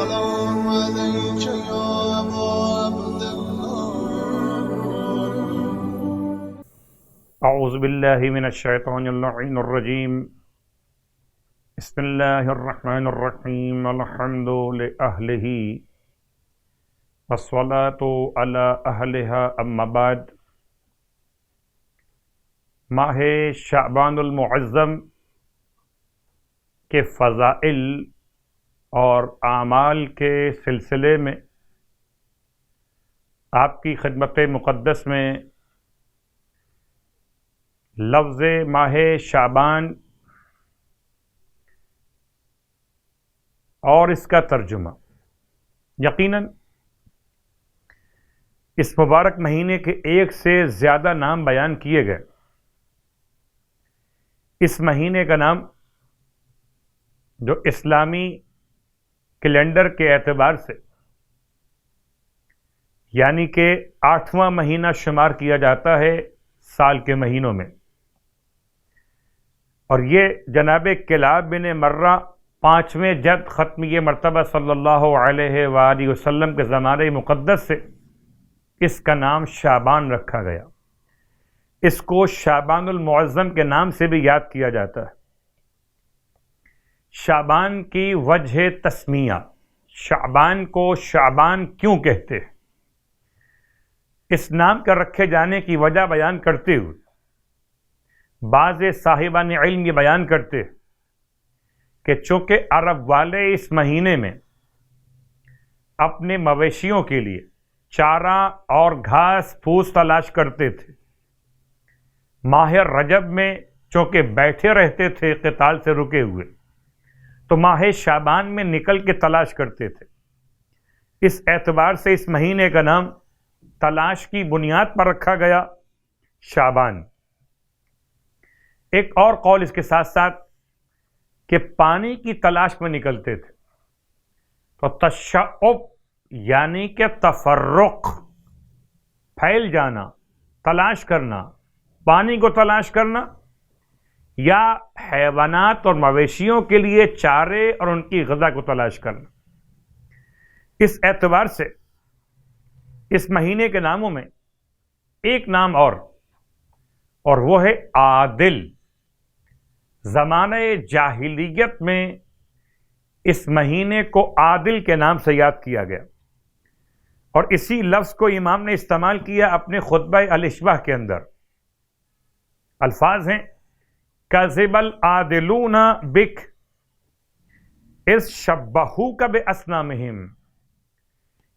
السلام عليك يا أبا عبد الله. اعوذ باللہ من الشیطان اللعین الرجیم. بسم اللہ الرحمن الرحیم. الحمد لأہلہ والصلاة علی اہلہا. اما بعد. ماہ شعبان المعظم کے فضائل اور اعمال کے سلسلے میں آپ کی خدمت مقدس میں لفظ ماہ شعبان اور اس کا ترجمہ. یقیناً اس مبارک مہینے کے ایک سے زیادہ نام بیان کیے گئے. اس مہینے کا نام جو اسلامی کیلنڈر کے اعتبار سے یعنی کہ 8واں مہینہ شمار کیا جاتا ہے سال کے مہینوں میں، اور یہ جناب کلاب بن مرہ 5ویں جد ختمی مرتبہ صلی اللہ علیہ وآلہ وسلم کے زمانہ مقدس سے اس کا نام شعبان رکھا گیا. اس کو شعبان المعظم کے نام سے بھی یاد کیا جاتا ہے. شعبان کی وجہ تسمیہ، شعبان کو شعبان کیوں کہتے ہیں، اس نام کا رکھے جانے کی وجہ بیان کرتے ہوئے بعض صاحبان علم یہ بیان کرتے کہ چونکہ عرب والے اس مہینے میں اپنے مویشیوں کے لیے چارہ اور گھاس پھوس تلاش کرتے تھے، ماہ رجب میں چونکہ بیٹھے رہتے تھے قتال سے رکے ہوئے، تو ماہ شعبان میں نکل کے تلاش کرتے تھے. اس اعتبار سے اس مہینے کا نام تلاش کی بنیاد پر رکھا گیا شعبان. ایک اور قول اس کے ساتھ ساتھ کہ پانی کی تلاش میں نکلتے تھے، تو تشعب یعنی کہ تفرق، پھیل جانا، تلاش کرنا، پانی کو تلاش کرنا، یا حیوانات اور مویشیوں کے لیے چارے اور ان کی غذا کو تلاش کرنا. اس اعتبار سے اس مہینے کے ناموں میں ایک نام اور وہ ہے عادل. زمانہ جاہلیت میں اس مہینے کو عادل کے نام سے یاد کیا گیا، اور اسی لفظ کو امام نے استعمال کیا اپنے خطبہ الاشباح کے اندر. الفاظ ہیں کذب العادلون بک اذ شبہوک باصنامہم.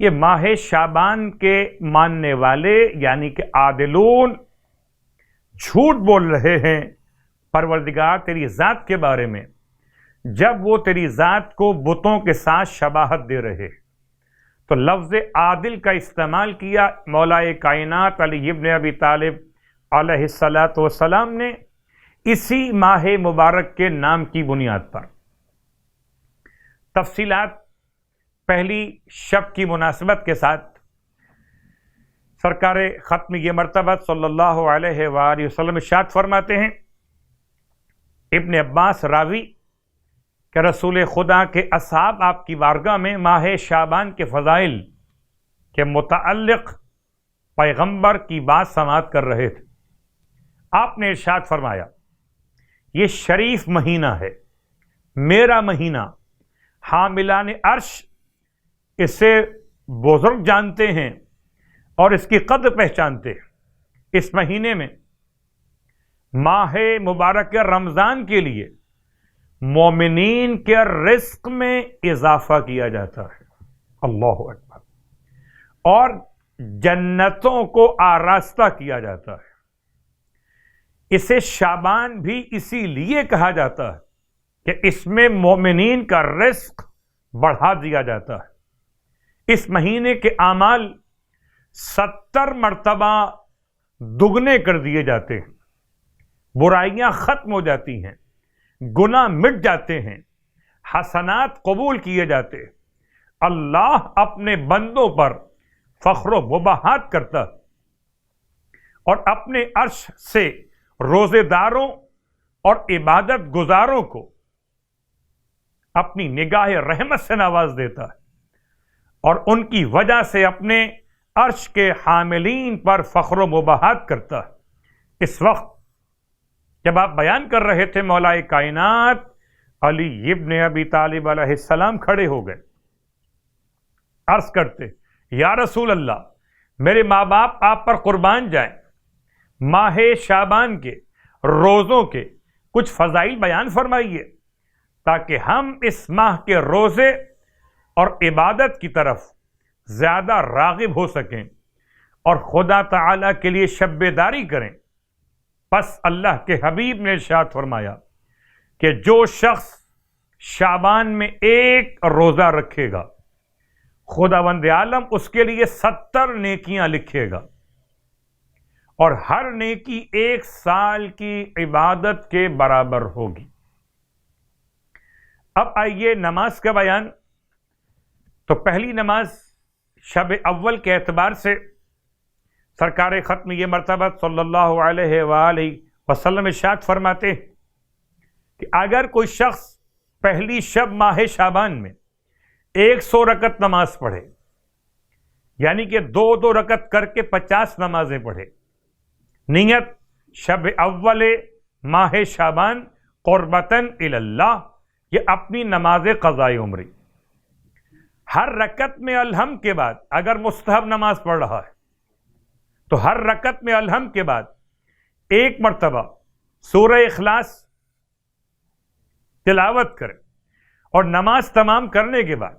یہ ماہ شعبان کے ماننے والے یعنی کہ عادلون جھوٹ بول رہے ہیں پروردگار تیری ذات کے بارے میں جب وہ تیری ذات کو بتوں کے ساتھ شباہت دے رہے. تو لفظ عادل کا استعمال کیا مولا کائنات علی ابن ابی طالب علیہ السلام نے اسی ماہ مبارک کے نام کی بنیاد پر. تفصیلات پہلی شب کی مناسبت کے ساتھ سرکار ختم یہ مرتبہ صلی اللہ علیہ وآلہ وسلم ارشاد فرماتے ہیں، ابن عباس راوی کہ رسول خدا کے اصحاب آپ کی بارگاہ میں ماہ شعبان کے فضائل کے متعلق پیغمبر کی بات سماعت کر رہے تھے. آپ نے ارشاد فرمایا، یہ شریف مہینہ ہے، میرا مہینہ، حاملان عرش اسے بزرگ جانتے ہیں اور اس کی قدر پہچانتے ہیں. اس مہینے میں ماہ مبارک رمضان کے لیے مومنین کے رزق میں اضافہ کیا جاتا ہے. اللہ اکبر. اور جنتوں کو آراستہ کیا جاتا ہے. اسے شعبان بھی اسی لیے کہا جاتا ہے کہ اس میں مومنین کا رزق بڑھا دیا جاتا ہے. اس مہینے کے اعمال 70 مرتبہ دگنے کر دیے جاتے ہیں، برائیاں ختم ہو جاتی ہیں، گناہ مٹ جاتے ہیں، حسنات قبول کیے جاتے ہیں. اللہ اپنے بندوں پر فخر و مباحات کرتا اور اپنے عرش سے روزے داروں اور عبادت گزاروں کو اپنی نگاہ رحمت سے نواز دیتا ہے. اور ان کی وجہ سے اپنے عرش کے حاملین پر فخر و مباحات کرتا ہے۔ اس وقت جب آپ بیان کر رہے تھے مولا کائنات علی ابن ابی طالب علیہ السلام کھڑے ہو گئے، عرض کرتے یا رسول اللہ میرے ماں باپ آپ پر قربان جائیں، ماہ شعبان کے روزوں کے کچھ فضائل بیان فرمائیے تاکہ ہم اس ماہ کے روزے اور عبادت کی طرف زیادہ راغب ہو سکیں اور خدا تعالی کے لیے شب بیداری کریں۔ پس اللہ کے حبیب نے ارشاد فرمایا کہ جو شخص شعبان میں ایک روزہ رکھے گا خداوند عالم اس کے لیے 70 نیکیاں لکھے گا، اور ہر نیکی 1 سال کی عبادت کے برابر ہوگی۔ اب آئیے نماز کا بیان۔ تو پہلی نماز شب اول کے اعتبار سے سرکار ختم یہ مرتبہ صلی اللہ علیہ وآلہ وسلم ارشاد فرماتے ہیں کہ اگر کوئی شخص پہلی شب ماہ شعبان میں 100 رکعت نماز پڑھے، یعنی کہ 2 رکعت کر کے 50 نمازیں پڑھے، نیت شب اول ماہ شعبان قربتاً الی اللہ، یہ اپنی نماز قضائے عمری، ہر رکعت میں الحمد کے بعد اگر مستحب نماز پڑھ رہا ہے تو ہر رکعت میں الحمد کے بعد 1 مرتبہ سورہ اخلاص تلاوت کرے، اور نماز تمام کرنے کے بعد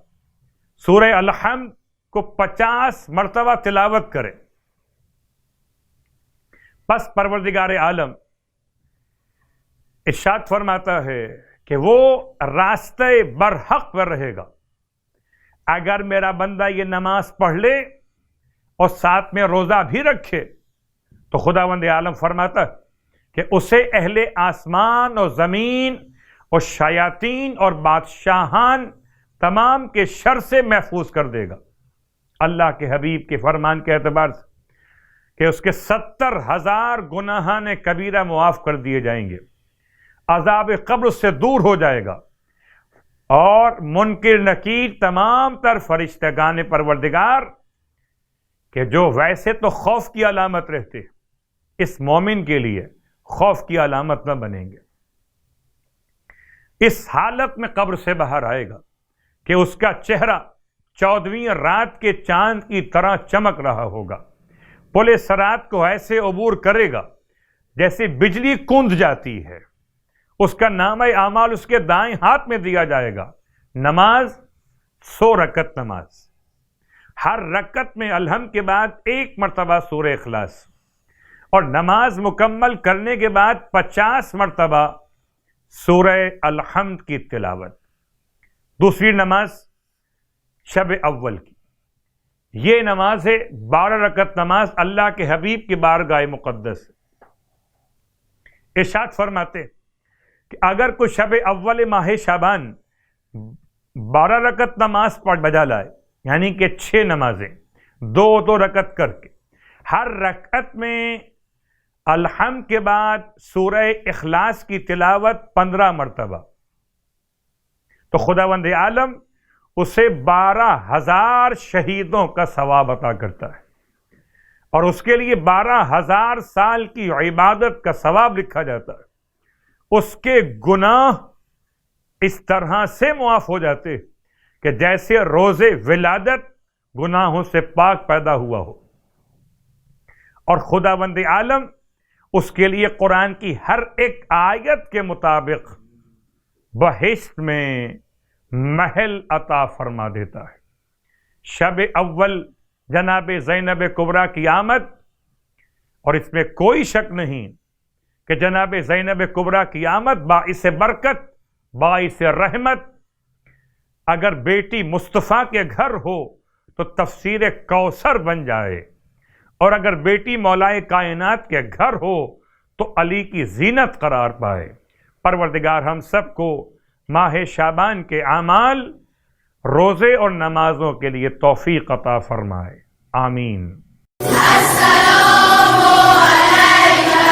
سورہ الحمد کو 50 مرتبہ تلاوت کرے۔ پس پروردگار عالم ارشاد فرماتا ہے کہ وہ راستے برحق پر رہے گا۔ اگر میرا بندہ یہ نماز پڑھ لے اور ساتھ میں روزہ بھی رکھے تو خداوند عالم فرماتا ہے کہ اسے اہل آسمان اور زمین اور شیاطین اور بادشاہان تمام کے شر سے محفوظ کر دے گا۔ اللہ کے حبیب کے فرمان کے اعتبار سے کہ اس کے 70,000 گناہان کبیرہ معاف کر دیے جائیں گے، عذاب قبر سے دور ہو جائے گا، اور منکر نکیر تمام تر فرشتگان پروردگار کہ جو ویسے تو خوف کی علامت رہتے اس مومن کے لیے خوف کی علامت نہ بنیں گے۔ اس حالت میں قبر سے باہر آئے گا کہ اس کا چہرہ 14ویں رات کے چاند کی طرح چمک رہا ہوگا، پل صراط کو ایسے عبور کرے گا جیسے بجلی کند جاتی ہے، اس کا نامہ اعمال اس کے دائیں ہاتھ میں دیا جائے گا۔ نماز 100 رکعت نماز، ہر رکعت میں الحمد کے بعد 1 مرتبہ سورہ اخلاص، اور نماز مکمل کرنے کے بعد 50 مرتبہ سورہ الحمد کی تلاوت۔ دوسری نماز شب اول کی، یہ نماز ہے 12 رکعت نماز، اللہ کے حبیب کی بارگاہ مقدس۔ ارشاد فرماتے کہ اگر کوئی شب اول ماہ شعبان 12 رکعت نماز پڑھ بجا لائے، یعنی کہ 6 نمازیں 2 رکعت کر کے، ہر رکعت میں الحمد کے بعد سورہ اخلاص کی تلاوت 15 مرتبہ، تو خداوند عالم اسے 12,000 شہیدوں کا ثواب عطا کرتا ہے، اور اس کے لیے 12,000 سال کی عبادت کا ثواب لکھا جاتا ہے۔ اس کے گناہ اس طرح سے معاف ہو جاتے کہ جیسے روز ولادت گناہوں سے پاک پیدا ہوا ہو، اور خداوند عالم اس کے لیے قرآن کی ہر ایک آیت کے مطابق بہشت میں محل عطا فرما دیتا ہے۔ شب اول جناب زینب کبریٰ کی آمد، اور اس میں کوئی شک نہیں کہ جناب زینب کبریٰ کی آمد باعث برکت، باعث رحمت۔ اگر بیٹی مصطفیٰ کے گھر ہو تو تفسیر کوثر بن جائے، اور اگر بیٹی مولائے کائنات کے گھر ہو تو علی کی زینت قرار پائے۔ پروردگار ہم سب کو ماہ شعبان کے اعمال، روزے اور نمازوں کے لیے توفیق عطا فرمائے، آمین۔ السلام علیکم